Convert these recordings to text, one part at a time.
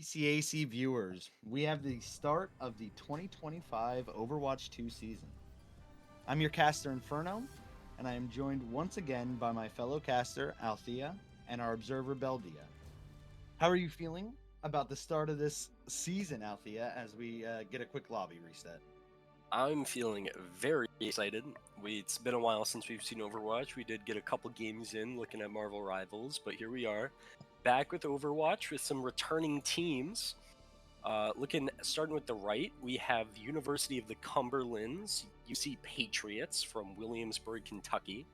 ECAC viewers, we have the start of the 2025 Overwatch 2 season. I'm your caster Inferno, and I am joined once again by my fellow caster Althea and our observer Beldia. How are you feeling about the start of this season, Althea, as we get a quick lobby reset? I'm feeling very excited. It's been a while since we've seen Overwatch. We did get a couple games in looking at Marvel Rivals, but here we are, back with Overwatch with some returning teams. Starting with the right, we have the University of the Cumberlands, UC Patriots from Williamsburg, Kentucky.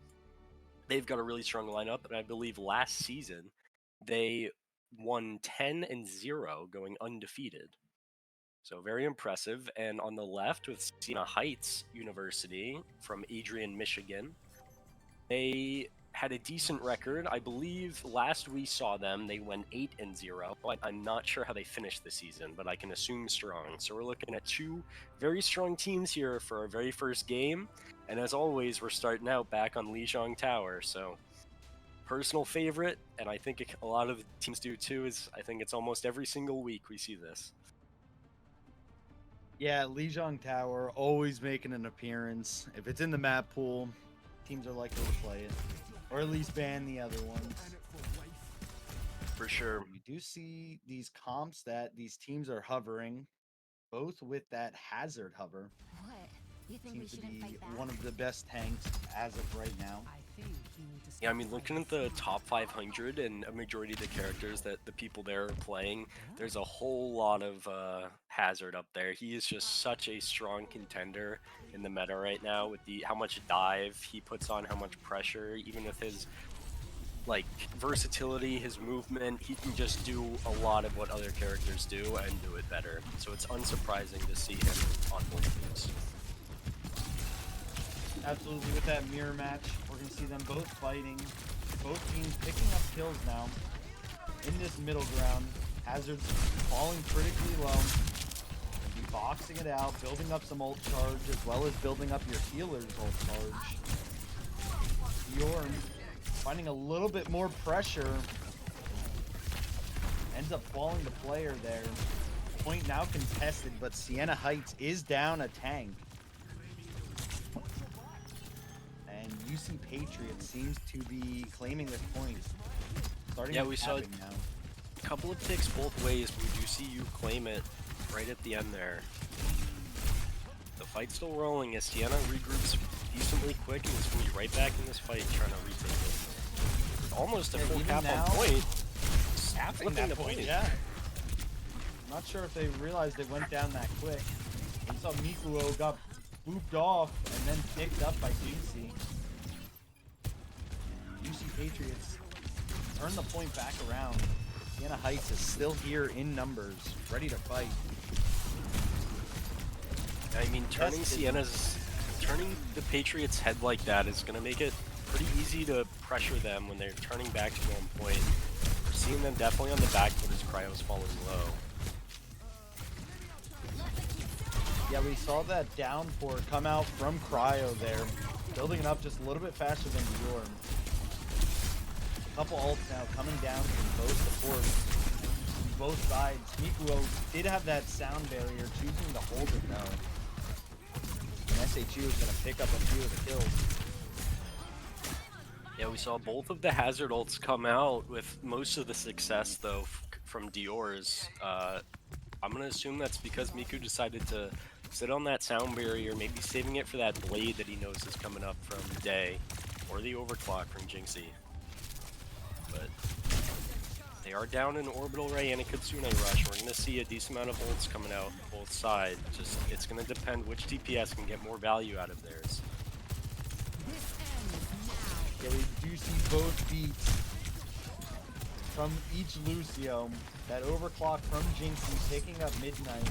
They've got a really strong lineup, and I believe last season they won 10-0, going undefeated. So very impressive. And on the left with Siena Heights University from Adrian, Michigan, they had a decent record. I believe last we saw them, they went 8-0. I'm not sure how they finished the season, but I can assume strong. So we're looking at two very strong teams here for our very first game. And as always, we're starting out back on Lijiang Tower. So personal favorite, and I think a lot of the teams do too, is I think it's almost every single week we see this. Yeah, Lijiang Tower always making an appearance. If it's in the map pool, teams are likely to play it, or at least ban the other ones. For sure. We do see these comps that these teams are hovering, both with that hazard hover. What? You think Seems we to shouldn't be fight back? one of the best tanks as of right now. Yeah, I mean, looking at the top 500 and a majority of the characters that the people there are playing, there's a whole lot of Hazard up there. He is just such a strong contender in the meta right now with how much dive he puts on, how much pressure, even with his versatility, his movement, he can just do a lot of what other characters do and do it better. So it's unsurprising to see him on both teams. Absolutely, with that mirror match, we're going to see them both fighting. Both teams picking up kills now in this middle ground. Hazard's falling critically low. And be boxing it out, building up some ult charge, as well as building up your healer's ult charge. Bjorn finding a little bit more pressure. Ends up falling the player there. Point now contested, but Siena Heights is down a tank. And UC Patriots seems to be claiming this point. Yeah, we saw a couple of picks both ways, but we do see you claim it right at the end there. The fight's still rolling as Siena regroups decently quick and is going to be right back in this fight trying to retake it. Almost a full cap on point. Flipping the point, yeah. I'm not sure if they realized it went down that quick. We saw Mikuo got booped off and then picked up by Jinxie. UC Patriots turn the point back around. Siena Heights is still here in numbers, ready to fight. I mean, turning the Patriots' head like that is going to make it pretty easy to pressure them when they're turning back to go on point. We're seeing them definitely on the back foot as Cryo's falling low. Yeah, we saw that downpour come out from Cryo there, building it up just a little bit faster than Bjorn. A couple ults now coming down from both supports, from both sides. Mikuo did have that sound barrier, choosing to hold it though. And SHU is going to pick up a few of the kills. Yeah, we saw both of the Hazard ults come out with most of the success though from Dior's. I'm going to assume that's because Miku decided to sit on that sound barrier, maybe saving it for that blade that he knows is coming up from Day, or the overclock from Jinxie. But they are down in Orbital Ray and a Kitsune Rush. We're going to see a decent amount of ults coming out both sides. Just it's going to depend which DPS can get more value out of theirs. Yeah, we do see both beats from each Lucio. That overclock from Jinxie picking up Midnight.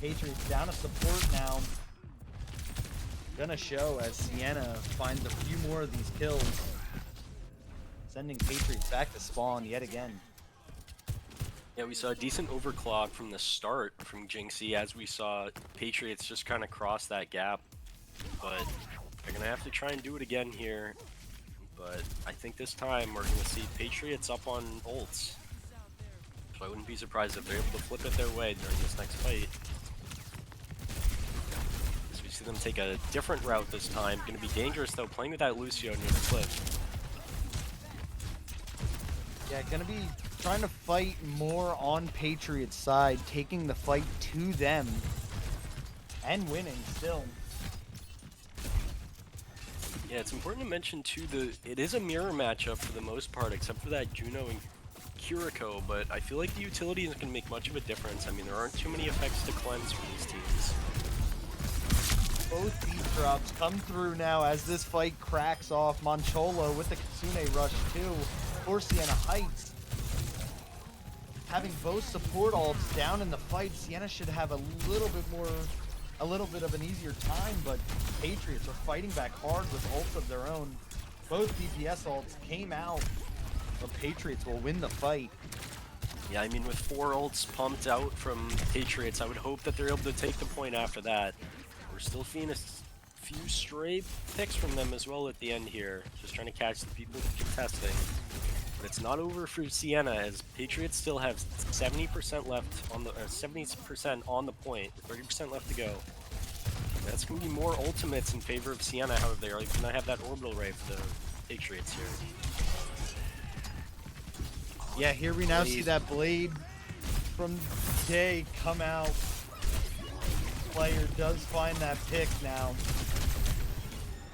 Patriots down a support now. Gonna show as Siena finds a few more of these kills. Sending Patriots back to spawn yet again. Yeah, we saw a decent overclock from the start from Jinxie as we saw Patriots just kind of cross that gap. But they're going to have to try and do it again here. But I think this time we're going to see Patriots up on ults. So I wouldn't be surprised if they're able to flip it their way during this next fight. So we see them take a different route this time. Going to be dangerous though, playing with that Lucio near the cliff. Yeah, gonna be trying to fight more on Patriot's side, taking the fight to them and winning still. Yeah, it's important to mention too, it is a mirror matchup for the most part, except for that Juno and Kiriko, but I feel like the utility isn't going to make much of a difference. I mean, there aren't too many effects to cleanse for these teams. Both these drops come through now as this fight cracks off. Mancholo with the Kitsune Rush too for Siena Heights. Having both support ults down in the fight, Siena should have a little bit of an easier time, but Patriots are fighting back hard with ults of their own. Both DPS ults came out, but Patriots will win the fight. Yeah, I mean, with 4 ults pumped out from Patriots, I would hope that they're able to take the point after that. We're still seeing a few stray picks from them as well at the end here, just trying to catch the people contesting. But it's not over for Siena, as Patriots still have 70% left on the 70% on the point, 30% left to go. That's going to be more ultimates in favor of Siena, however, they are going to have that orbital ray for the Patriots here. Yeah, here we now see that blade from Day come out. Player does find that pick now.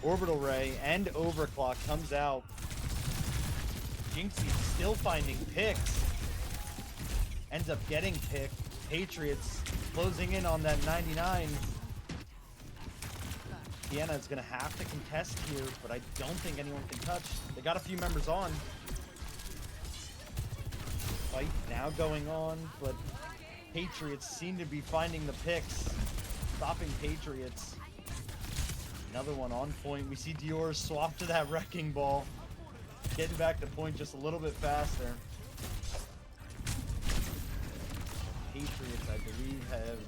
Orbital ray and overclock comes out. Jinxie still finding picks. Ends up getting picked. Patriots closing in on that 99. Siena is going to have to contest here, but I don't think anyone can touch. They got a few members on. Fight now going on, but Patriots seem to be finding the picks. Stopping Patriots. Another one on point. We see Dior swap to that wrecking ball. Getting back to point just a little bit faster. Patriots, I believe, have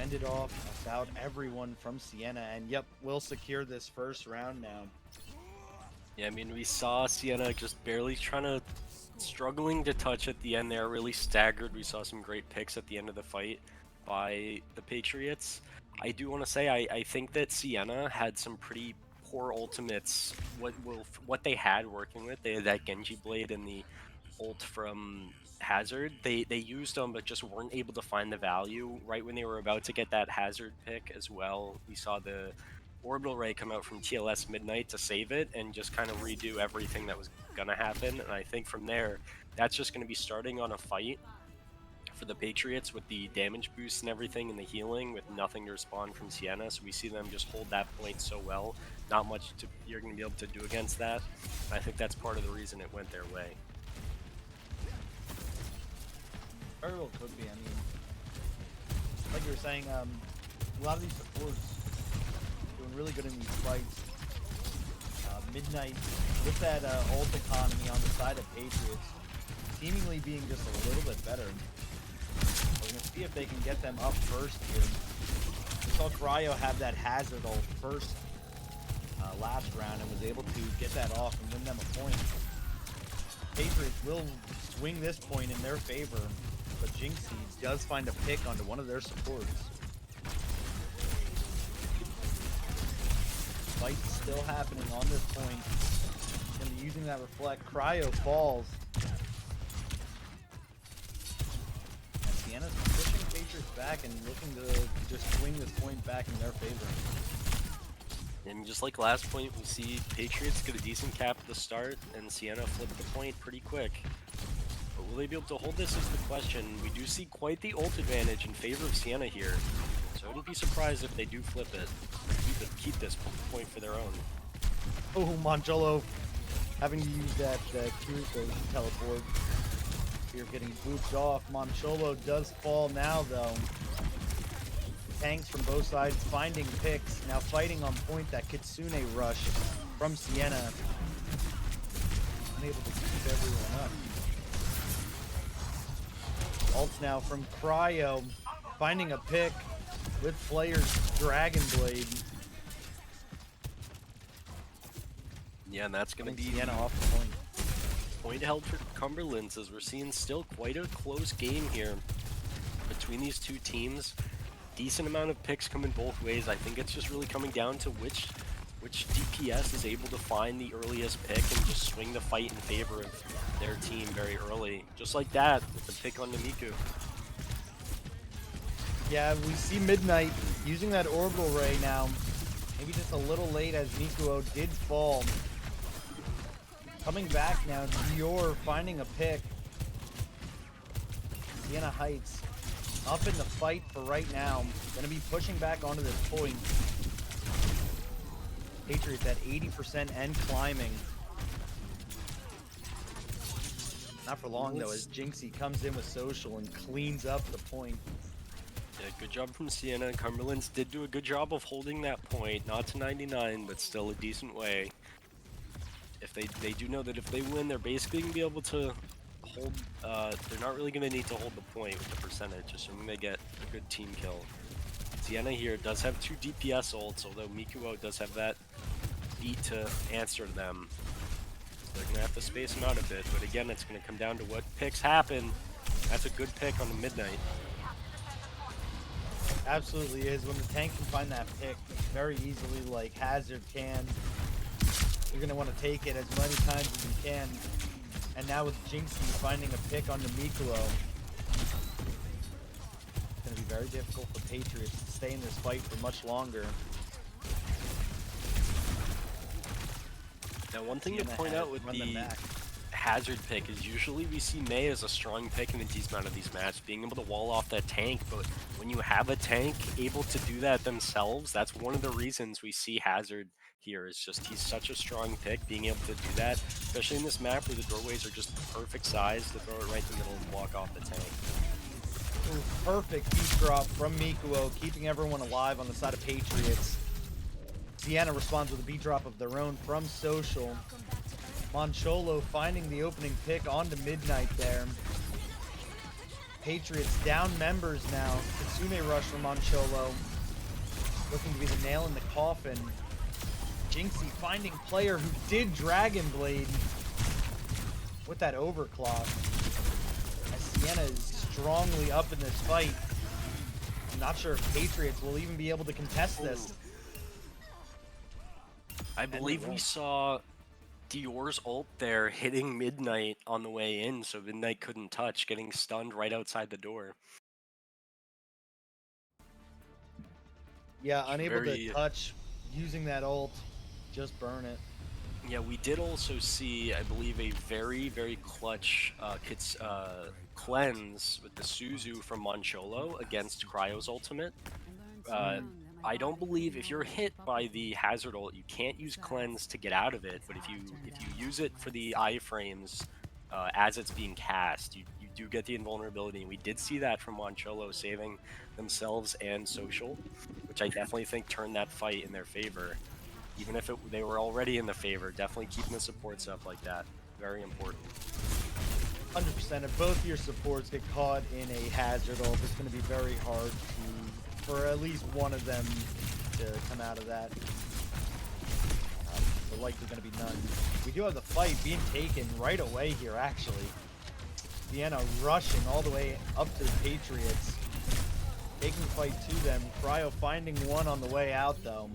ended off about everyone from Siena, and yep, will secure this first round now. Yeah, I mean, we saw Siena just barely struggling to touch at the end there, really staggered. We saw some great picks at the end of the fight by the Patriots. I do want to say, I think that Siena had some pretty poor ultimates. What they had working with, they had that Genji blade and the ult from Hazard. They used them, but just weren't able to find the value right when they were about to get that Hazard pick as well. We saw the orbital ray come out from TLS Midnight to save it and just kind of redo everything that was gonna happen. And I think from there, that's just going to be starting on a fight for the Patriots with the damage boost and everything and the healing, with nothing to respond from Siena. So we see them just hold that point so well. Not much you're going to be able to do against that. And I think that's part of the reason it went their way. Very well could be. I mean, like you were saying, a lot of these supports doing really good in these fights. Midnight with that ult economy on the side of Patriots, seemingly being just a little bit better. We're going to see if they can get them up first here. We saw Cryo have that Hazard ult first last round and was able to get that off and win them a point. Patriots will swing this point in their favor, but Jinxie does find a pick onto one of their supports. Fight still happening on this point. Gonna be using that reflect. Cryo falls. And Siena's pushing Patriots back and looking to just swing this point back in their favor. And just like last point, we see Patriots get a decent cap at the start, and Siena flip the point pretty quick. But will they be able to hold this is the question. We do see quite the ult advantage in favor of Siena here, so I wouldn't be surprised if they do flip it. Keep this point for their own. Oh, Manjolo having to use that Kiriko teleport. Here getting booped off. Mancholo does fall now, though. Tanks from both sides finding picks. Now fighting on point that Kitsune rush from Siena. Unable to keep everyone up. Ults now from Cryo. Finding a pick with Flayer's Dragon Blade. Yeah, and that's going to be Siena off the point. Point held for Cumberlands, as we're seeing still quite a close game here between these two teams. Decent amount of picks coming both ways. I think it's just really coming down to which DPS is able to find the earliest pick and just swing the fight in favor of their team very early. Just like that with the pick on Namiku. Yeah, we see Midnight using that orbital ray now. Maybe just a little late as Mikuo did fall. Coming back now, Dior finding a pick. Siena Heights up in the fight for right now. Gonna be pushing back onto this point. Patriots at 80% and climbing. Not for long though, as Jinxie comes in with social and cleans up the point. Yeah, good job from Siena. Cumberlands did do a good job of holding that point, not to 99, but still a decent way. If they do know that if they win, they're basically gonna be able to hold. They're not really gonna need to hold the point with the percentage, assuming they get a good team kill. Siena here does have 2 DPS ults, although Mikuo does have that beat to answer them. So they're gonna have to space them out a bit, but again, it's gonna come down to what picks happen. That's a good pick on the Midnight. Absolutely is. When the tank can find that pick very easily, like Hazard can, you're going to want to take it as many times as you can. And now with Jinxie finding a pick on the Mikuo, it's going to be very difficult for Patriots to stay in this fight for much longer. Now, one thing to point out with the Hazard pick is usually we see Mei as a strong pick in a decent amount of these matches, being able to wall off that tank, but when you have a tank able to do that themselves, that's one of the reasons we see Hazard here, is just he's such a strong pick, being able to do that, especially in this map where the doorways are just the perfect size to throw it right in the middle and walk off the tank. Ooh, perfect beat drop from Mikuo, keeping everyone alive on the side of Patriots. Siena responds with a beat drop of their own from Social. Moncholo finding the opening pick onto Midnight there. Patriots down members now. Kitsune rush from Moncholo. Looking to be the nail in the coffin. Jinxie finding player who did Dragon Blade with that overclock. As Siena is strongly up in this fight. I'm not sure if Patriots will even be able to contest this. I believe we saw Dior's ult there hitting Midnight on the way in, so Midnight couldn't touch, getting stunned right outside the door. Yeah, unable to touch, using that ult, just burn it. Yeah, we did also see, I believe, a very, very clutch cleanse with the Suzu from Moncholo against Cryo's ultimate. I don't believe if you're hit by the Hazard ult, you can't use cleanse to get out of it, but if you use it for the iframes as it's being cast, you do get the invulnerability, and we did see that from Moncholo saving themselves and Social, which I definitely think turned that fight in their favor. Even if they were already in the favor, definitely keeping the supports up like that, very important. 100%. If both your supports get caught in a Hazard ult, it's going to be very hard for at least one of them to come out of that. So likely going to be none. We do have the fight being taken right away here, actually. Siena rushing all the way up to the Patriots. Taking the fight to them. Cryo finding one on the way out, though.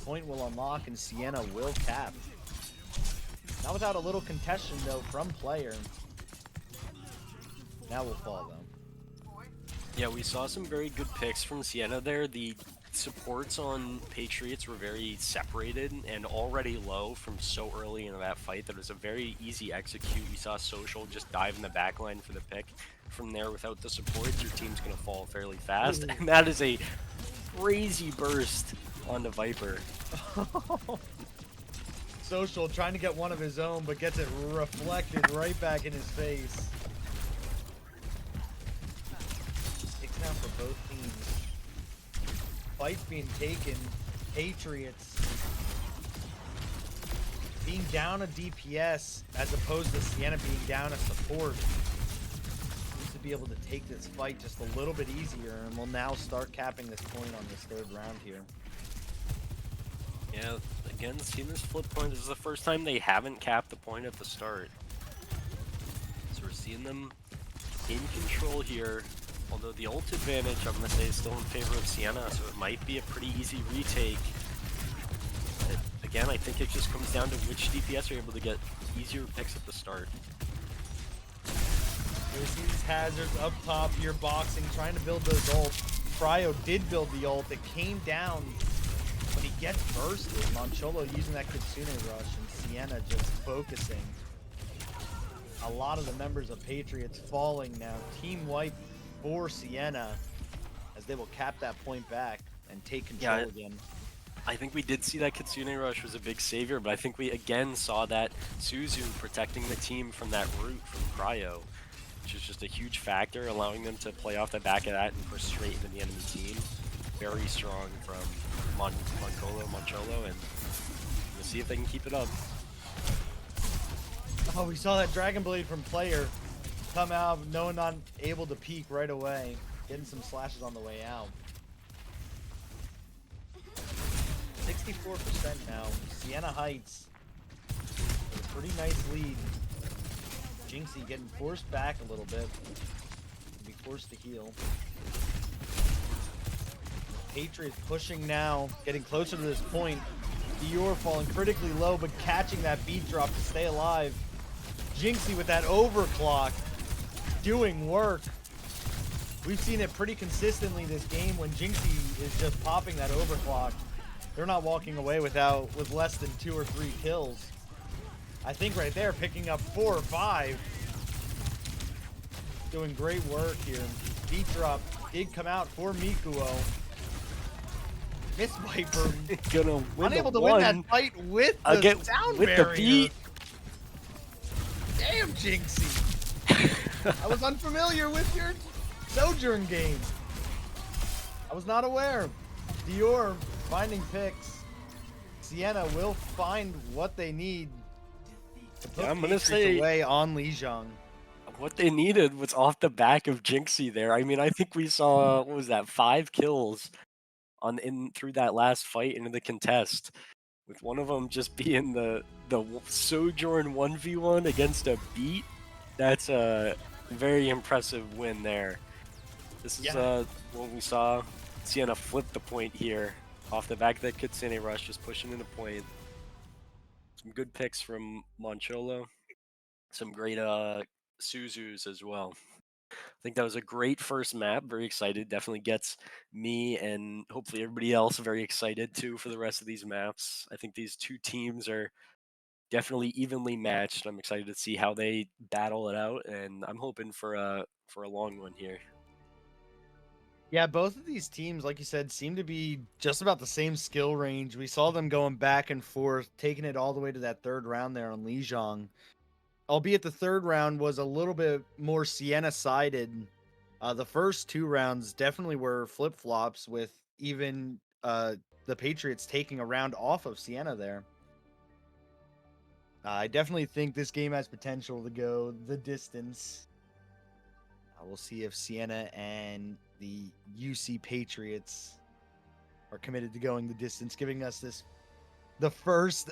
Point will unlock and Siena will cap. Not without a little contestation, though, from player. Now will fall, though. Yeah, we saw some very good picks from Siena there. The supports on Patriots were very separated and already low from so early into that fight that it was a very easy execute. We saw Social just dive in the backline for the pick. From there, without the supports, your team's going to fall fairly fast. And that is a crazy burst on the Viper. Social trying to get one of his own, but gets it reflected right back in his face. Down for both teams. Fight being taken. Patriots being down a DPS as opposed to Siena being down a support. Needs to be able to take this fight just a little bit easier, and we'll now start capping this point on this third round here. Yeah, again, Siena's flip point. This is the first time they haven't capped the point at the start. seeing them in control here. Although the ult advantage, I'm going to say, is still in favor of Siena, so it might be a pretty easy retake. But again, I think it just comes down to which DPS are able to get easier picks at the start. There's these hazards up top here, boxing, trying to build those ults. Cryo did build the ult. It came down, but he gets bursted. Mancholo using that Kitsune rush, and Siena just focusing. A lot of the members of Patriots falling now. Team wipe for Siena, as they will cap that point back and take control again. I think we did see that Kitsune rush was a big savior, but I think we again saw that Suzu protecting the team from that root from Cryo, which is just a huge factor, allowing them to play off the back of that and push straight into the enemy team. Very strong from Mancholo, and we'll see if they can keep it up. Oh, we saw that Dragon Blade from Player come out, no one not able to peek right away. Getting some slashes on the way out. 64% now. Siena Heights with a pretty nice lead. Jinxie getting forced back a little bit. Be forced to heal. Patriots pushing now, getting closer to this point. Dior falling critically low, but catching that beat drop to stay alive. Jinxie with that overclock, doing work. We've seen it pretty consistently this game when Jinxie is just popping that overclock. They're not walking away with less than 2 or 3 kills. I think right there, picking up 4 or 5. Doing great work here. Beat drop did come out for Mikuo. Miss Viper gonna win unable to win that fight with the sound barrier. The beat. Damn, Jinxie. I was unfamiliar with your Sojourn game. I was not aware. Dior finding picks. Siena will find what they need to put I'm gonna say away on Lijiang. What they needed was off the back of Jinxie there. I mean, I think we saw, what was that, 5 kills through that last fight into the contest, with one of them just being the Sojourn 1v1 against a beat. That's a very impressive win there. This is what we saw. Siena flip the point here off the back of that Kitsune rush, just pushing into point. Some good picks from Mancholo. Some great Suzus as well. I think that was a great first map. Very excited. Definitely gets me and hopefully everybody else very excited too for the rest of these maps. I think these two teams are definitely evenly matched. I'm excited to see how they battle it out, and I'm hoping for a long one here. Yeah, both of these teams, like you said, seem to be just about the same skill range. We saw them going back and forth, taking it all the way to that 3rd round there on Lijiang. Albeit the 3rd round was a little bit more Siena-sided. The first 2 rounds definitely were flip-flops, with even the Patriots taking a round off of Siena there. I definitely think this game has potential to go the distance. We'll see if Siena and the UC Patriots are committed to going the distance, giving us the first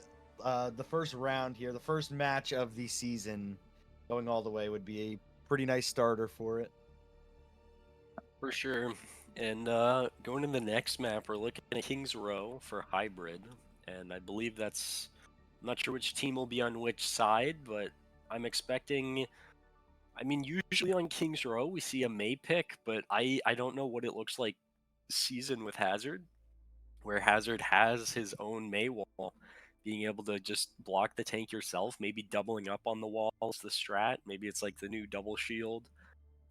round here, the first match of the season. Going all the way would be a pretty nice starter for it. For sure. And going to the next map, we're looking at King's Row for hybrid, and I believe that's, I'm not sure which team will be on which side, but I'm expecting, I mean, usually on King's Row we see a Mei pick, but I don't know what it looks like this season with Hazard, where Hazard has his own Mei wall, being able to just block the tank yourself, maybe doubling up on the walls, the strat, maybe it's like the new double shield.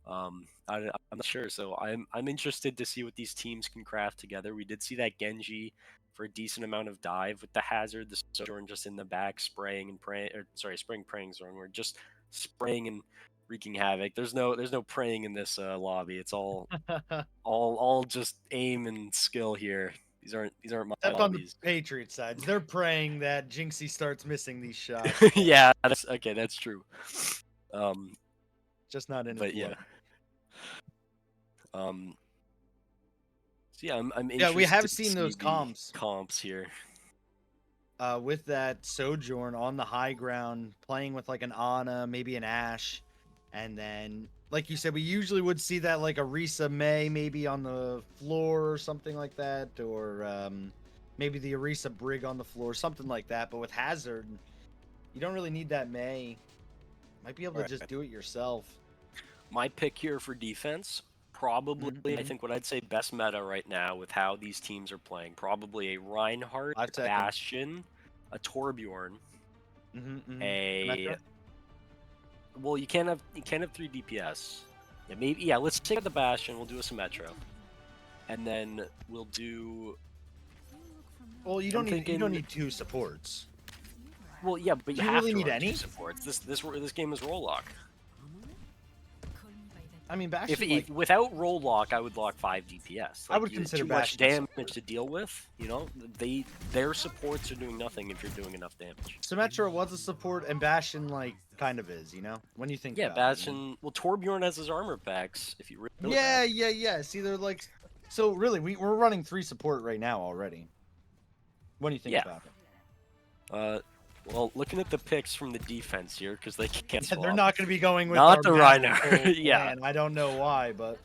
I'm not sure, so I'm interested to see what these teams can craft together. We did see that Genji for a decent amount of dive with the Hazard, the Sojourn just in the back spraying and praying, or sorry, spraying, praying is wrong word, just spraying and wreaking havoc. There's no praying in this lobby. It's all all just aim and skill here. These aren't my Except lobbies. on the Patriot sides, they're praying that Jinxie starts missing these shots. Yeah, that's true. Just not in. But yeah. So yeah, I'm interested. Yeah, we have to seen see those comps here. With that Sojourn on the high ground, playing with like an Ana, maybe an Ashe, And then, like you said, we usually would see that like a Orisa May maybe on the floor or something like that, or maybe the Orisa Brig on the floor, something like that. But with Hazard, you don't really need that May. Might be able to just do it yourself. My pick here for defense, probably, I think what I'd say best meta right now with how these teams are playing, probably a Reinhardt, 5 seconds. Bastion, a Torbjorn, a... Well, you can't have 3 DPS. Yeah, maybe, yeah, let's take out the Bastion, we'll do a Symmetro. And then we'll do... Well, you don't need 2 supports. Well, yeah, but you Do you have really to need run any? 2 supports. This game is roll lock. I mean, Bastion, If without roll lock, I would lock 5 DPS. I would consider too much Bastion damage to deal with. You know, their supports are doing nothing if you're doing enough damage. Symmetra was a support, and Bastion like kind of is. You know, when you think. Yeah, about Bastion. It, you know? Well, Torbjorn has his armor packs. If you really Yeah. See, they're like. So really, we're running 3 support right now already. What do you think about it? Well, looking at the picks from the defense here, because they can't. Yeah, they're not going to be going with not the Reinhardt. Reinhardt. Yeah. I don't know why, but.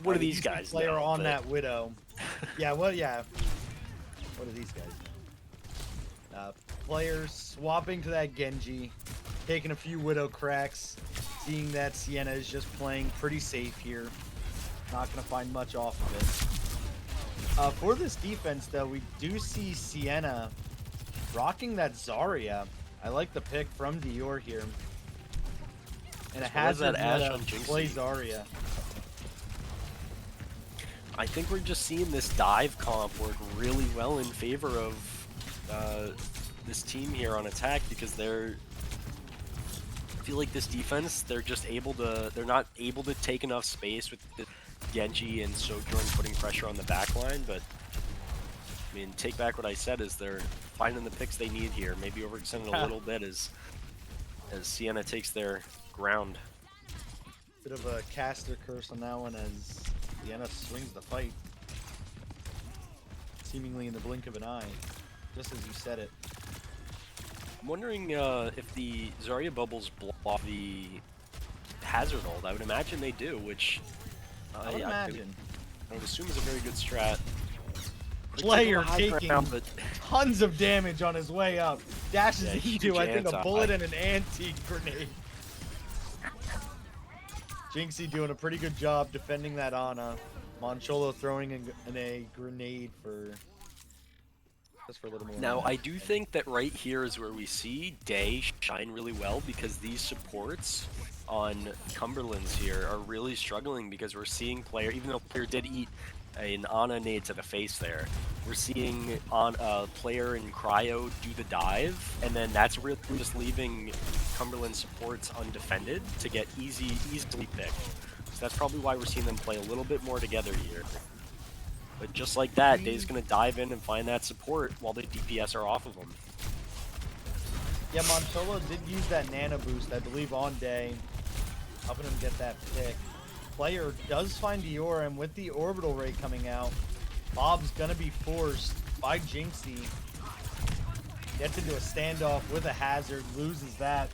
What do these guys player know? on that Widow. Yeah. What do these guys know? Players swapping to that Genji, taking a few Widow cracks, seeing that Siena is just playing pretty safe here. Not going to find much off of it. For this defense, though, we do see Siena rocking that Zarya. I like the pick from Dior here. And it has that play Zarya. I think we're just seeing this dive comp work really well in favor of this team here on attack, because I feel like this defense, they're not able to take enough space with the Genji and Sojourn putting pressure on the backline, but I mean, take back what I said, is they're finding the picks they need here. Maybe overextending a little bit as Siena takes their ground. Bit of a caster curse on that one as Siena swings the fight. Seemingly in the blink of an eye, just as you said it. I'm wondering if the Zarya bubbles block the Hazard ult. I would imagine they do, which I would imagine. I would assume is a very good strat. Player taking tons of damage on his way up. Dashes into, I think, a bullet and an anti-grenade. Jinxie doing a pretty good job defending that Ana. Moncholo throwing in a grenade just for a little more. Now, I do think that right here is where we see Day shine really well, because these supports on Cumberlands here are really struggling, because we're seeing player, even though player did eat an Ana nade to the face there, we're seeing on a player in Cryo do the dive, and then that's really just leaving Cumberland supports undefended to get easily picked. So that's probably why we're seeing them play a little bit more together here. But just like that, Day's gonna dive in and find that support while the DPS are off of him. Yeah, Moncholo did use that nano boost, I believe, on Day, helping him get that pick. Player does find Dior, and with the orbital ray coming out, Bob's gonna be forced by Jinxie. Gets into a standoff with a Hazard, loses that.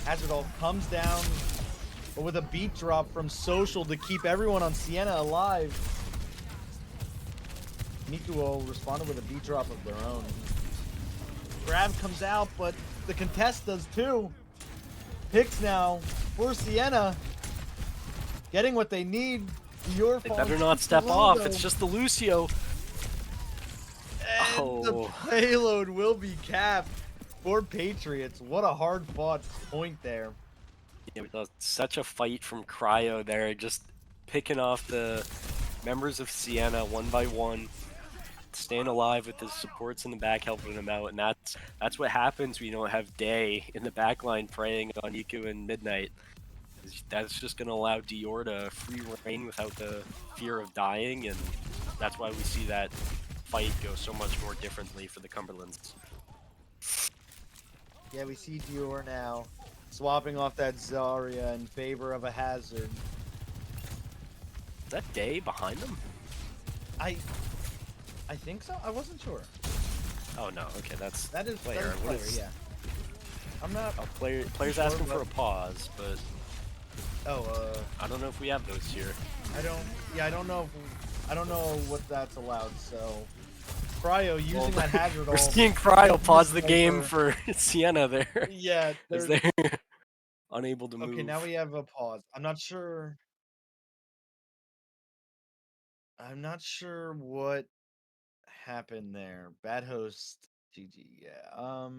Hazard ult comes down, but with a beat drop from Social to keep everyone on Siena alive. Mikuo responded with a beat drop of their own. Grab comes out, but the contest does too. Picks now for Siena. Getting what they need. Dior they better not step off. It's just the Lucio. And the payload will be capped for Patriots. What a hard-fought point there. It was such a fight from Cryo there, just picking off the members of Siena one by one, staying alive with his supports in the back, helping him out, and that's what happens when you don't have Day in the backline preying on Iku and Midnight. That's just going to allow Dior to free reign without the fear of dying, and that's why we see that fight go so much more differently for the Cumberlands. Yeah, we see Dior now swapping off that Zarya in favor of a Hazard. Is that Day behind them? I think so. I wasn't sure. Oh no. Okay, that is player. Player. Yeah. I'm not. Players sure, asking but- for a pause, but Oh, I don't know if we have those here. I don't. Yeah, I don't know. I don't know what that's allowed. So, Cryo using that hazard. We're ult, seeing Cryo pause the Sniper. game for Siena there, Yeah, as they're they're unable to okay. move. Now we have a pause. I'm not sure. I'm not sure what happened there. Bad host. GG. Yeah.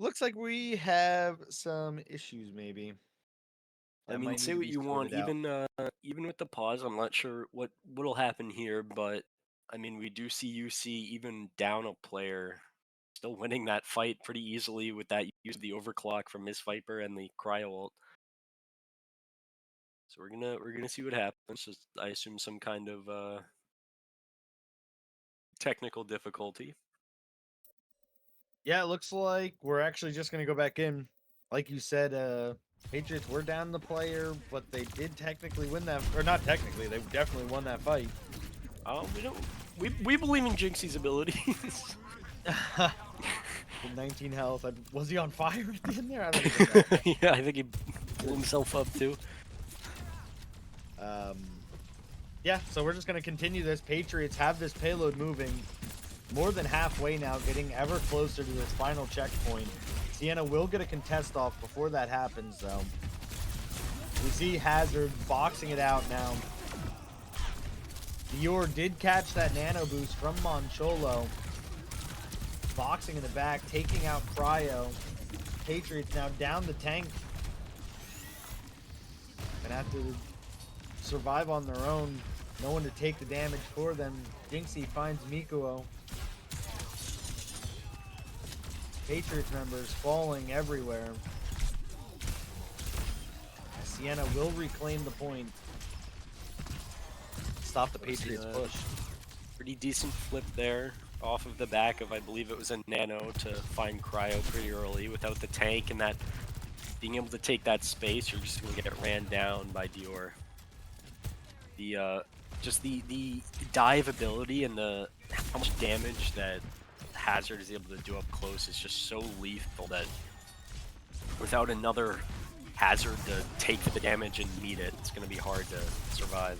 Looks like we have some issues. Maybe I that mean, might need say to what be you want. sorted out. Even with the pause, I'm not sure what'll happen here. But I mean, we do see UC even down a player, still winning that fight pretty easily with that use of the overclock from Miss Viper and the Cryo ult. So we're gonna see what happens. Just, I assume some kind of technical difficulty. Yeah, it looks like we're actually just gonna go back in. Like you said, Patriots were down the player, but they did technically win that, or not technically, they definitely won that fight. We don't. We believe in Jinxie's abilities. With 19 health, was he on fire at the end there? I don't even know. Yeah, I think he blew himself up too. Um, yeah, so we're just gonna continue this. Patriots have this payload moving more than halfway now, getting ever closer to this final checkpoint. Siena will get a contest off before that happens, though. We see Hazard boxing it out now. Dior did catch that nano boost from Moncholo. Boxing in the back, taking out Cryo. Patriots now down the tank. Gonna have to survive on their own. No one to take the damage for them. Jinxie finds Mikuo. Patriots members falling everywhere. Siena will reclaim the point. Stop the Patriots push. Pretty decent flip there off of the back of, I believe it was a nano, to find Cryo pretty early. Without the tank and that being able to take that space, you're just gonna get ran down by Dior. The just the dive ability and the how much damage that Hazard is able to do up close is just so lethal that without another Hazard to take the damage and meet it, it's gonna be hard to survive.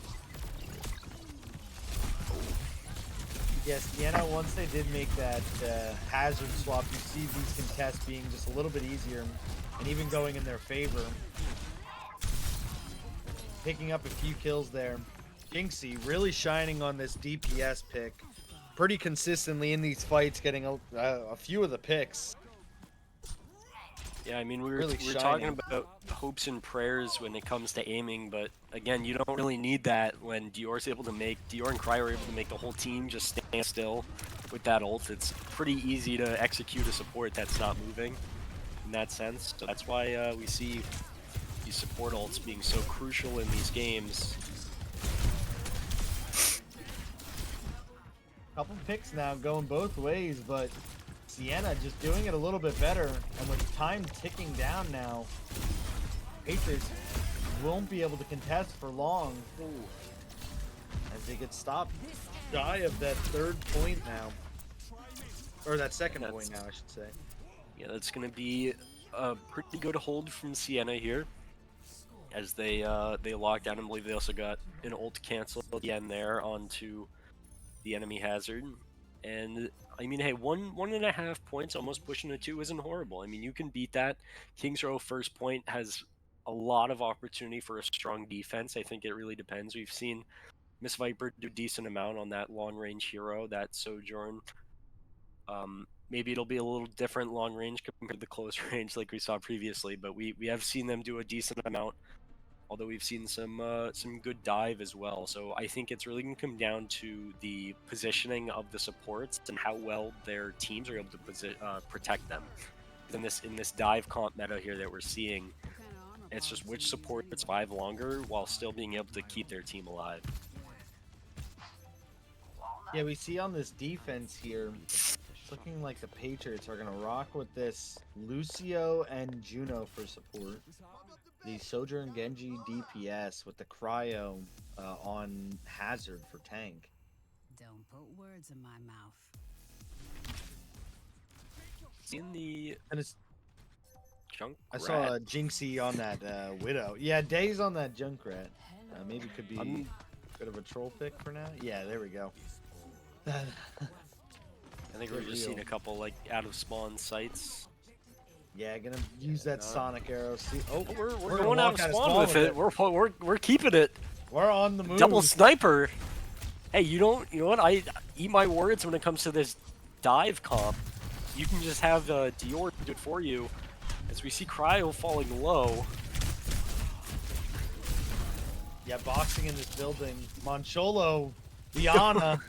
Yes, Siena, once they did make that Hazard swap, you see these contests being just a little bit easier and even going in their favor. Picking up a few kills there. Jinxie really shining on this DPS pick. Pretty consistently in these fights, getting a few of the picks. Yeah, I mean, we were Really talking shining. about hopes and prayers when it comes to aiming, but again, you don't really need that when Dior and Cryo are able to make the whole team just stand still with that ult. It's pretty easy to execute a support that's not moving in that sense. So that's why we see these support ults being so crucial in these games. Couple picks now going both ways, but Siena just doing it a little bit better. And with time ticking down now, Patriots won't be able to contest for long. As they get stopped shy of that third point now. Or that second point now, I should say. Yeah, that's going to be a pretty good hold from Siena here. As they lock down, and believe they also got an ult cancel at the end there onto the enemy Hazard. And I mean, hey, 1.5 points, almost pushing to 2 isn't horrible. I mean, you can beat that. Kings Row first point has a lot of opportunity for a strong defense. I think it really depends. We've seen Miss Viper do a decent amount on that long range hero, that Sojourn. Maybe it'll be a little different long range compared to the close range like we saw previously, but we have seen them do a decent amount. Although we've seen some good dive as well. So I think it's really going to come down to the positioning of the supports and how well their teams are able to protect them. In this dive comp meta here that we're seeing, it's just which support survive longer while still being able to keep their team alive. Yeah, we see on this defense here, it's looking like the Patriots are going to rock with this Lucio and Juno for support. The Sojourn Genji DPS with the Cryo on Hazard for tank. Don't put words in my mouth. seeing the And it's junk. I saw Jinxie on that Widow. Yeah, Day's on that Junkrat. Maybe could be a bit of a troll pick for now. Yeah, there we go. I think we're just seeing a couple like out of spawn sites. Yeah, gonna use that Sonic arrow. See, oh, we're going out of spawn with it. We're keeping it. We're on the move. Double sniper. Hey, you know what? I eat my words when it comes to this dive comp. You can just have Dior do it for you. As we see Cryo falling low. Yeah, boxing in this building. Moncholo, Diana,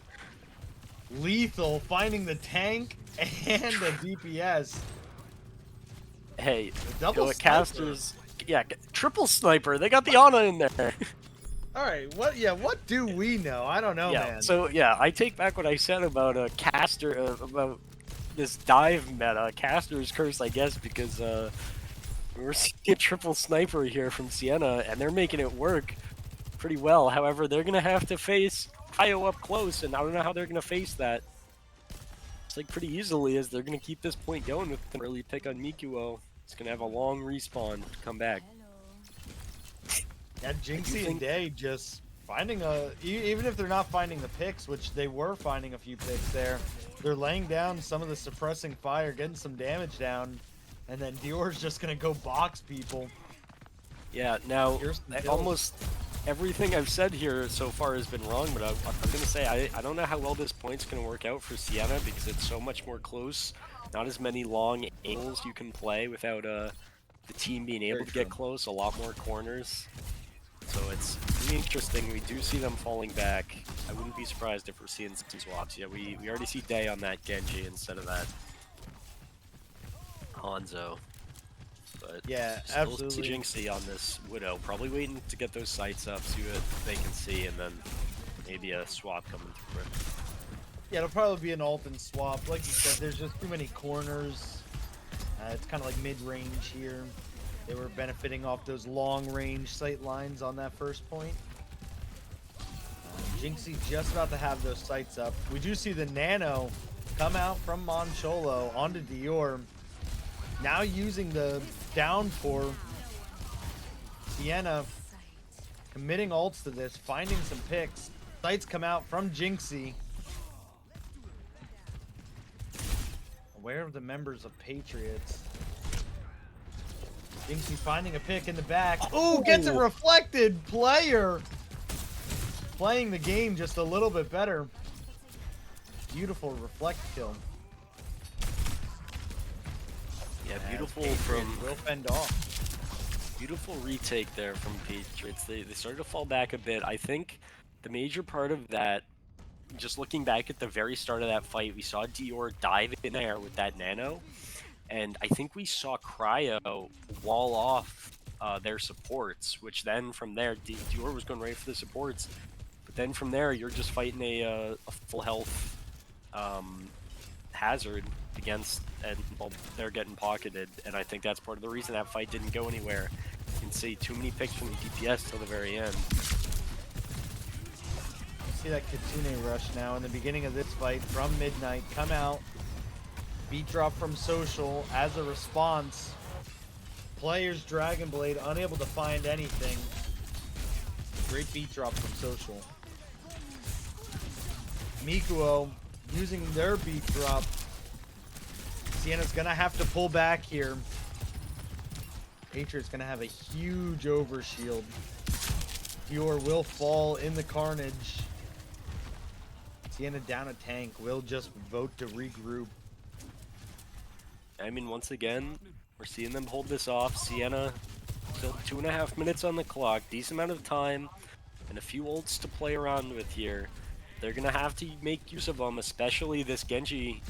lethal, finding the tank and the DPS. Hey, double casters. Yeah, triple sniper. They got the Ana in there. All right, what? Yeah, what do we know? I don't know, man. So yeah, I take back what I said about a caster, about this dive meta. Caster's curse, I guess, because we're seeing a triple sniper here from Siena, and they're making it work pretty well. However, they're gonna have to face Cryo up close, and I don't know how they're gonna face that. It's like pretty easily, as they're gonna keep this point going with an early pick on Mikuo. It's gonna have a long respawn to come back. Yeah, Jinxie and Day just finding even if they're not finding the picks, which they were finding a few picks there, they're laying down some of the suppressing fire, getting some damage down, and then Dior's just gonna go box people. Yeah, now almost everything I've said here so far has been wrong, but I'm gonna say I don't know how well this point's gonna work out for Siena because it's so much more close. Not as many long angles you can play without the team being able to get close. A lot more corners. So it's really interesting. We do see them falling back. I wouldn't be surprised if we're seeing some swaps. Yeah, we already see Day on that Genji instead of that Hanzo. But yeah, still absolutely. See Jinxie on this Widow. Probably waiting to get those sights up, see what they can see, and then maybe a swap coming through. Yeah, it'll probably be an ult and swap. Like you said, there's just too many corners. It's kind of like mid-range here. They were benefiting off those long-range sight lines on that first point. Jinxie just about to have those sights up. We do see the Nano come out from Moncholo onto Dior. Now using the downpour. Siena committing ults to this, finding some picks. Sights come out from Jinxie. Aware of the members of Patriots. Jinxie finding a pick in the back. Ooh, gets it reflected. Player playing the game just a little bit better. Beautiful reflect kill. Yeah, beautiful will fend off. Beautiful retake there from Patriots. They started to fall back a bit. I think the major part of that, just looking back at the very start of that fight, we saw Dior dive in there with that Nano. And I think we saw Cryo wall off their supports, which then from there, Dior was going right for the supports. But then from there, you're just fighting a full health hazard against, and well, they're getting pocketed. And I think that's part of the reason that fight didn't go anywhere. You can see too many picks from the DPS till the very end. You see that Kitsune rush now in the beginning of this fight from Midnight come out. Beat drop from Social as a response. Players Dragon Blade unable to find anything. Great beat drop from Social. Mikuo using their beat drop. Siena's gonna have to pull back here. Patriot's gonna have a huge overshield. Dior will fall in the carnage. Siena down a tank. Will just vote to regroup. I mean, once again, we're seeing them hold this off. Siena, still 2.5 minutes on the clock, decent amount of time, and a few ults to play around with here. They're going to have to make use of them, especially this Genji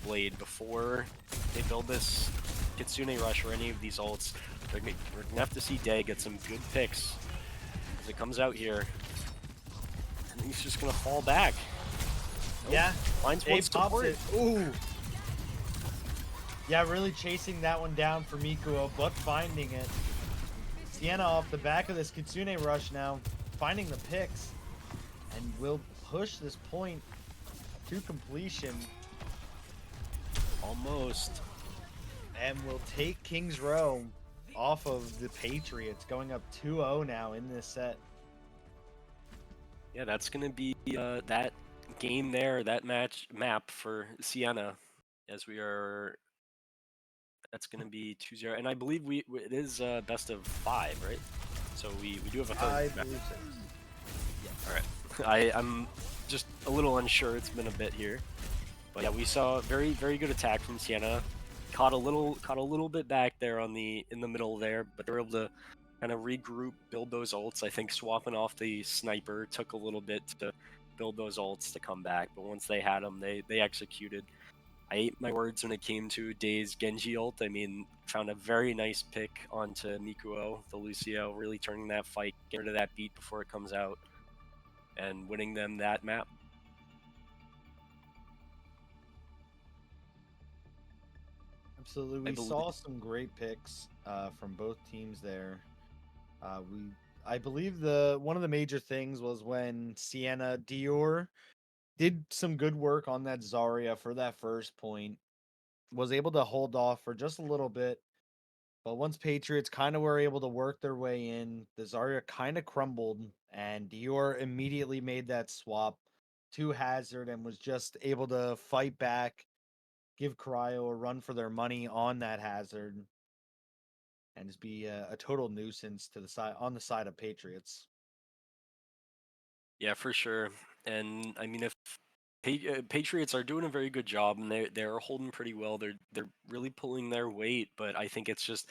blade, before they build this Kitsune rush or any of these ults. We're going to have to see Day get some good picks as it comes out here. And he's just going to fall back. Yeah, finds one support. Ooh. Yeah, really chasing that one down for Mikuo, but finding it. Siena off the back of this Kitsune rush now, finding the picks, and will push this point to completion. Almost. and will take Kings Row off of the Patriots, going up 2-0 now in this set. Yeah, that's going to be that game there, that map for Siena, as we are. That's going to be 2-0, and I believe it is best of 5, right? So we do have a third I map. believe so. All right. I'm just a little unsure. It's been a bit here, but yeah, we saw very good attack from Siena. Caught a little bit back there in the middle there, but they were able to kind of regroup, build those ults. I think swapping off the sniper took a little bit to build those ults to come back, but once they had them, they executed. I ate my words when it came to Day's Genji ult. I mean, found a very nice pick onto Mikuo, the Lucio, really turning that fight, get rid of that beat before it comes out, and winning them that map. Absolutely. We saw some great picks from both teams there. I believe one of the major things was when Siena Dior did some good work on that Zarya for that first point, was able to hold off for just a little bit. But once Patriots kind of were able to work their way in, the Zarya kind of crumbled, and Dior immediately made that swap to Hazard and was just able to fight back, give Cryo a run for their money on that Hazard, and just be a total nuisance to the side on the side of Patriots. Yeah, for sure. And I mean, if Patriots are doing a very good job, and they're holding pretty well. They're really pulling their weight, but I think it's just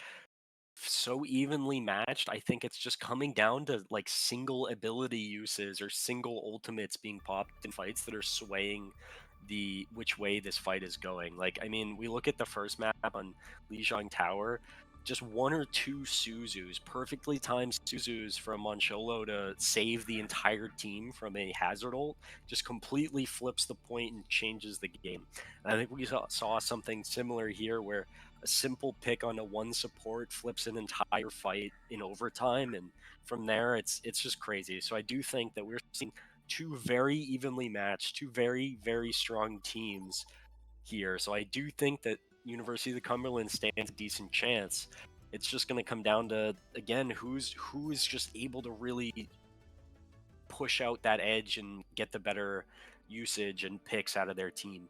so evenly matched. I think it's just coming down to like single ability uses or single ultimates being popped in fights that are swaying the which way this fight is going. Like, I mean, we look at the first map on Lijiang Tower, just one or two Suzus, perfectly timed Suzus from Moncholo to save the entire team from a hazard ult, just completely flips the point and changes the game. And I think we saw something similar here where a simple pick on a one support flips an entire fight in overtime, and from there it's just crazy. So I do think that we're seeing two very evenly matched, two very strong teams here. So I do think that University of the Cumberland stands a decent chance. It's just going to come down to, again, who is just able to really push out that edge and get the better usage and picks out of their team.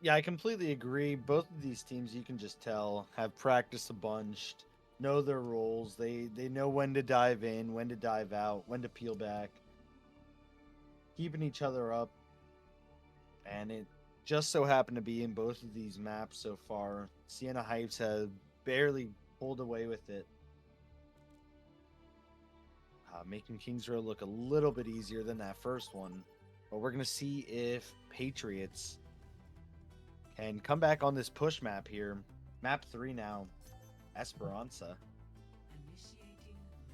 Yeah, I completely agree. Both of these teams, you can just tell, have practiced a bunch, know their roles. They know when to dive in, when to dive out, when to peel back, keeping each other up. And it just so happened to be in both of these maps so far. Siena Heights have barely pulled away with it, making Kings Row look a little bit easier than that first one. But we're going to see if Patriots can come back on this push map here. Map 3 now, Esperanza.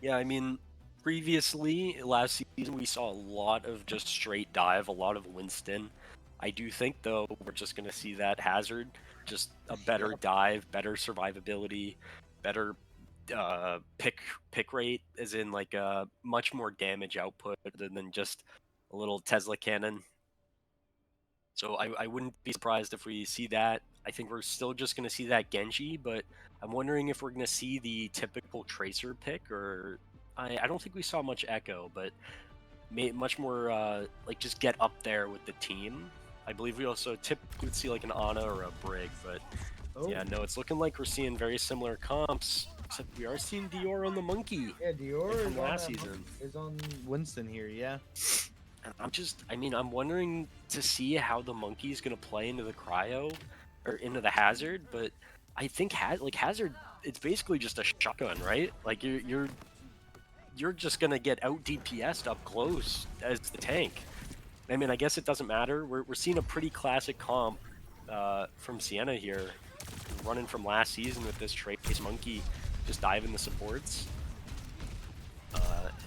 Yeah, I mean, previously, last season, we saw a lot of just straight dive, a lot of Winston. I do think, though, we're just going to see that Hazard, just a better dive, better survivability, better pick rate, as in like a much more damage output than just a little Tesla cannon. So I wouldn't be surprised if we see that. I think we're still just going to see that Genji, but I'm wondering if we're going to see the typical Tracer pick, or I don't think we saw much Echo, but much more like just get up there with the team. I believe we also typically would see like an Ana or a Brig, but yeah, no, it's looking like we're seeing very similar comps, except we are seeing Dior on the Monkey. Yeah, Dior from last season is on Winston here, yeah. And I'm wondering to see how the Monkey's going to play into the Cryo, or into the Hazard, but I think Hazard, it's basically just a shotgun, right? Like you're just going to get out DPS'd up close as the tank. I mean, I guess it doesn't matter. We're seeing a pretty classic comp from Siena here, running from last season with this Trace Monkey just diving the supports.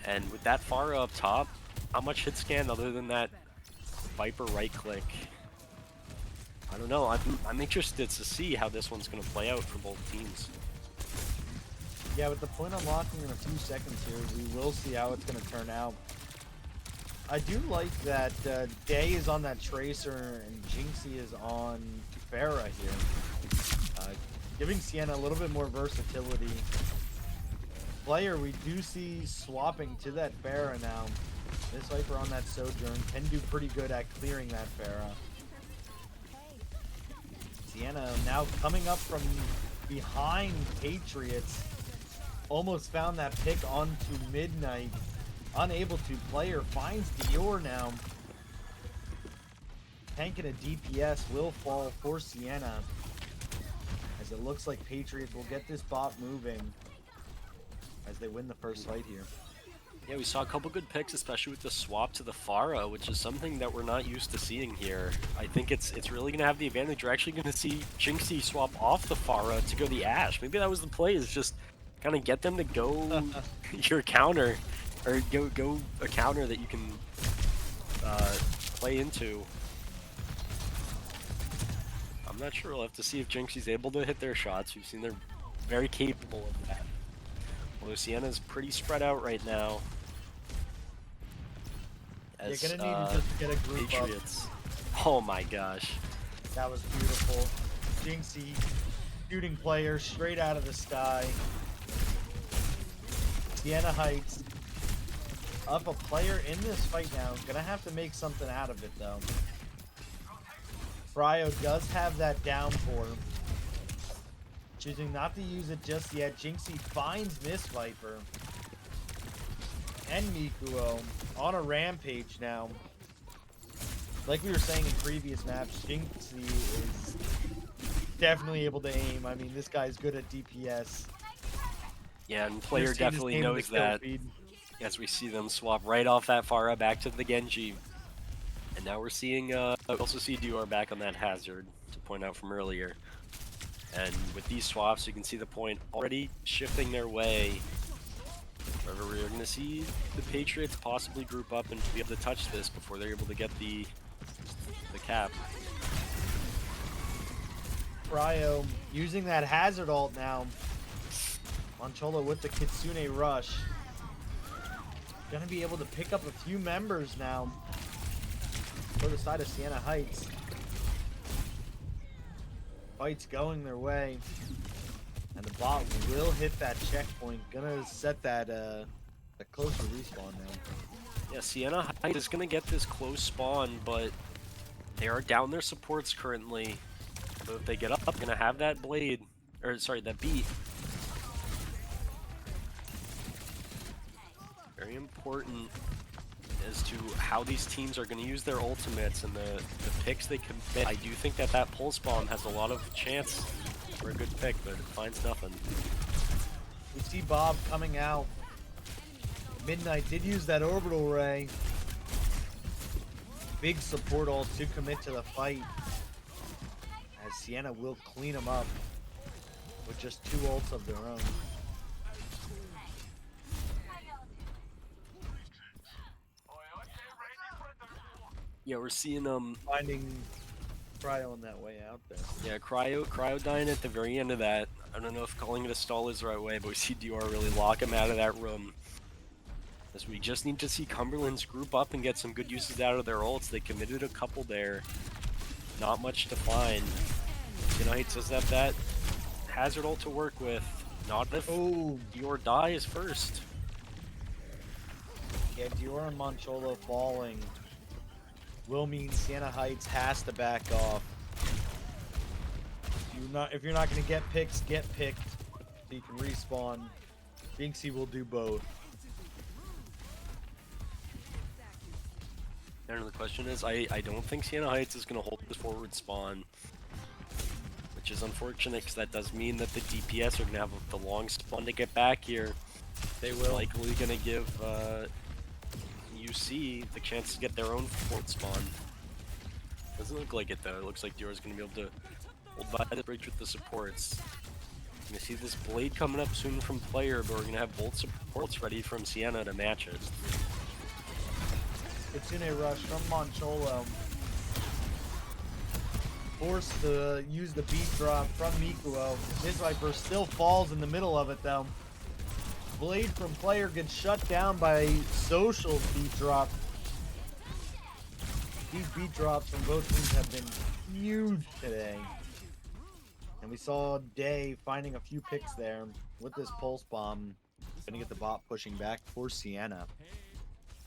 And with that Pharah up top, not much hit scan other than that Viper right click. I don't know. I'm interested to see how this one's going to play out for both teams. Yeah, with the point unlocking in a few seconds here, we will see how it's going to turn out. I do like that Day is on that Tracer and Jinxie is on Pharah here. Giving Siena a little bit more versatility. Player, we do see swapping to that Pharah now. This Viper on that Sojourn can do pretty good at clearing that Pharah. Siena now coming up from behind Patriots. Almost found that pick onto Midnight. Unable to. Player finds Dior now. Tank and a DPS will fall for Siena. As it looks like Patriots will get this bot moving as they win the first fight here. Yeah, we saw a couple good picks, especially with the swap to the Pharah, which is something that we're not used to seeing here. I think it's really going to have the advantage. You're actually going to see Jinxie swap off the Pharah to go the Ashe. Maybe that was the play, is just kind of get them to go your counter, or go a counter that you can play into. I'm not sure. We'll have to see if Jinxie's able to hit their shots. We've seen they're very capable of that. Although Siena's pretty spread out right now. As, You're gonna need to just get a group Patriots. Oh my gosh. That was beautiful. Jinxie shooting player straight out of the sky. Siena Heights up a player in this fight now. Gonna have to make something out of it though. Cryo does have that downpour. Choosing not to use it just yet. Jinxie finds Miss Viper. And Mikuo on a rampage now. Like we were saying in previous maps, Jinxie is definitely able to aim. I mean, this guy's good at DPS. Yeah, and player definitely knows that. As we see them swap right off that Pharah back to the Genji. And now we're seeing, we also see Dior back on that Hazard, to point out from earlier. And with these swaps, you can see the point already shifting their way. However, we're going to see the Patriots possibly group up and be able to touch this before they're able to get the cap. Cryo using that Hazard ult now. Mancholo with the Kitsune Rush. Gonna be able to pick up a few members now for the side of Siena Heights. Fight's going their way, and the bot will hit that checkpoint. Gonna set that a closer respawn now. Yeah, Siena Heights is gonna get this close spawn, but they are down their supports currently. So if they get up, gonna have that blade, or sorry, that beat. Very important as to how these teams are going to use their ultimates and the picks they commit. I do think that that pulse bomb has a lot of chance for a good pick, but it finds nothing. We see Bob coming out. Midnight did use that orbital ray. Big support ult to commit to the fight, as Siena will clean them up with just 2 ults of their own. Yeah, we're seeing finding Cryo on that way out there. Yeah, Cryo dying at the very end of that. I don't know if calling it a stall is the right way, but we see Dior really lock him out of that room. As we just need to see Cumberlands group up and get some good uses out of their ults. They committed a couple there. Not much to find. Heights does have that Hazard ult to work with. Not if Dior dies first. Yeah, Dior and Mancholo falling will mean Siena Heights has to back off. If you're not going to get picks, get picked so you can respawn. Jinxie will do both. And the question is, I don't think Siena Heights is going to hold this forward spawn, which is unfortunate because that does mean that the DPS are going to have the long spawn to get back here. They will likely going to give UC the chance to get their own forward spawn. Doesn't look like it though. It looks like Dior's going to be able to hold by the bridge with the supports. We're going to see this blade coming up soon from player, but we're going to have both supports ready from Siena to match it. Kitsune Rush from Mancholo. Forced to use the beat drop from Mikuo. This Viper still falls in the middle of it though. Blade from player gets shut down by Social's beat drop. These beat drops from both teams have been huge today. And we saw Day finding a few picks there with this pulse bomb. Gonna get the bot pushing back for Siena.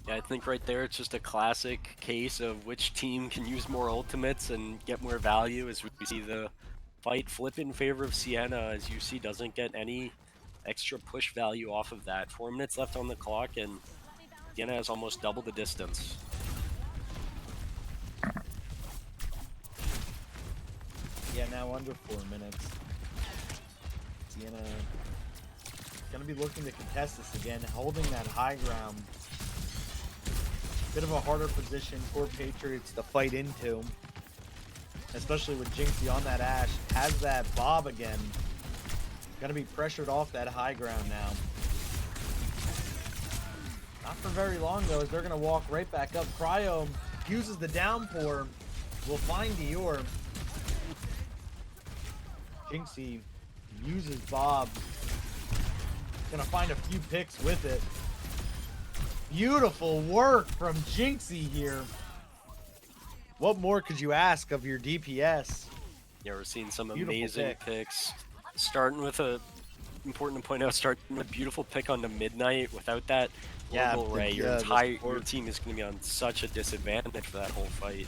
Yeah, I think right there it's just a classic case of which team can use more ultimates and get more value as we see the fight flip in favor of Siena as UC doesn't get any extra push value off of that. 4 minutes left on the clock and Siena has almost double the distance. Yeah, now under 4 minutes. Siena gonna be looking to contest this again, holding that high ground. Bit of a harder position for Patriots to fight into, especially with Jinxie on that Ashe. Has that Bob again. Gonna be pressured off that high ground now. Not for very long though, as they're gonna walk right back up. Cryo uses the downpour. Will find Dior. Jinxie uses Bob. Gonna find a few picks with it. Beautiful work from Jinxie here. What more could you ask of your DPS? Yeah, we're seeing some Beautiful amazing picks. Starting with important to point out, starting with a beautiful pick on the Midnight. Without that Orbital Ray, your team is going to be on such a disadvantage for that whole fight.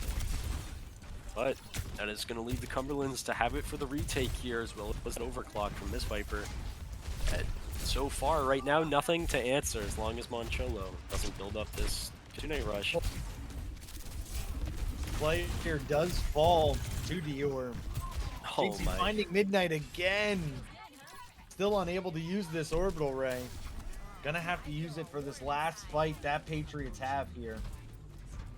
But that is going to leave the Cumberlands to have it for the retake here, as well as an overclock from this Viper. And so far, right now, nothing to answer as long as Moncholo doesn't build up this Tune rush. Player does fall to Dior. Oh Jinxie my. finding Midnight again. Still unable to use this Orbital Ray. Gonna have to use it for this last fight that Patriots have here.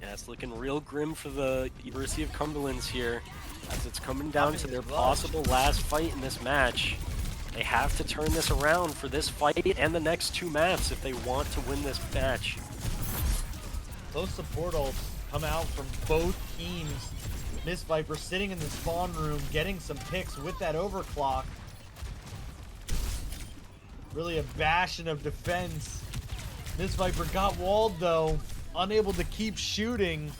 Yeah, it's looking real grim for the University of Cumberlands here, as it's coming down to their possible last fight in this match. They have to turn this around for this fight and the next 2 maps if they want to win this match. Those support ults come out from both teams. Miss Viper sitting in the spawn room, getting some picks with that overclock. Really a bastion of defense. Miss Viper got walled though, unable to keep shooting.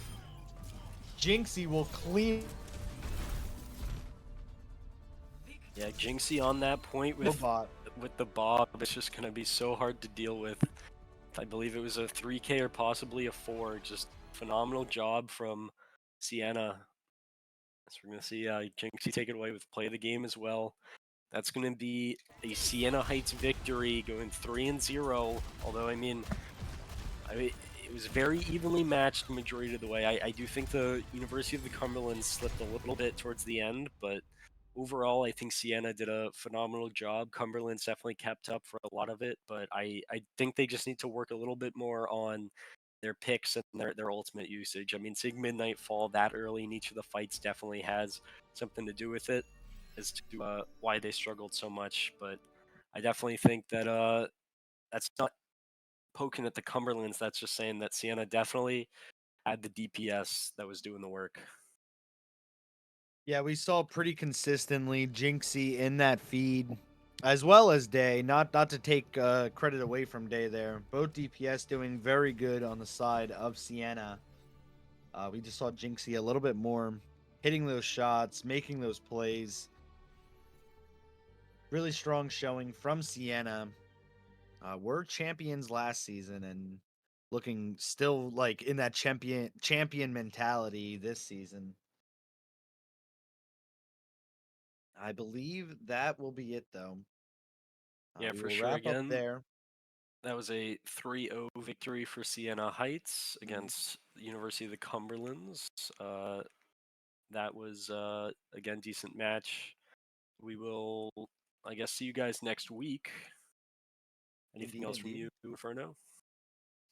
Jinxie will clean. Yeah, Jinxie on that point with the Bob, it's just going to be so hard to deal with. I believe it was a 3K or possibly a 4. Just phenomenal job from Siena. So we're going to see Jinxie take it away with play of the game as well. That's going to be a Siena Heights victory, going 3-0. Although, I mean, it was very evenly matched the majority of the way. I do think the University of the Cumberlands slipped a little bit towards the end, but overall, I think Siena did a phenomenal job. Cumberland's definitely kept up for a lot of it, but I think they just need to work a little bit more on their picks and their ultimate usage. I mean, seeing Midnight fall that early in each of the fights definitely has something to do with it as to why they struggled so much. But I definitely think that that's not poking at the Cumberlands. That's just saying that Siena definitely had the DPS that was doing the work. Yeah, we saw pretty consistently Jinxie in that feed, as well as Day. Not to take credit away from Day there. Both DPS doing very good on the side of Siena. We just saw Jinxie a little bit more, hitting those shots, making those plays. Really strong showing from Siena. We're champions last season and looking still like in that champion mentality this season. I believe that will be it, though. Yeah, We for will sure. wrap up Again, there. that was a 3-0 victory for Siena Heights against the University of the Cumberlands. That was, again, decent match. We will, I guess, see you guys next week. Anything else from you, Inferno?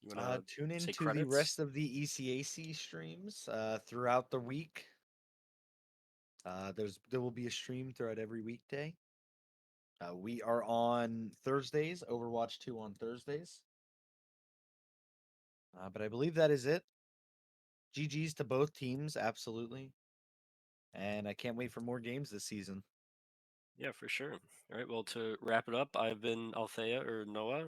You want to Tune say into the credits? rest of the ECAC streams throughout the week. There will be a stream throughout every weekday. We are on Thursdays, Overwatch 2 on Thursdays. But I believe that is it. GG's to both teams, absolutely. And I can't wait for more games this season. Yeah, for sure. All right, well, to wrap it up, I've been Althea or Noah.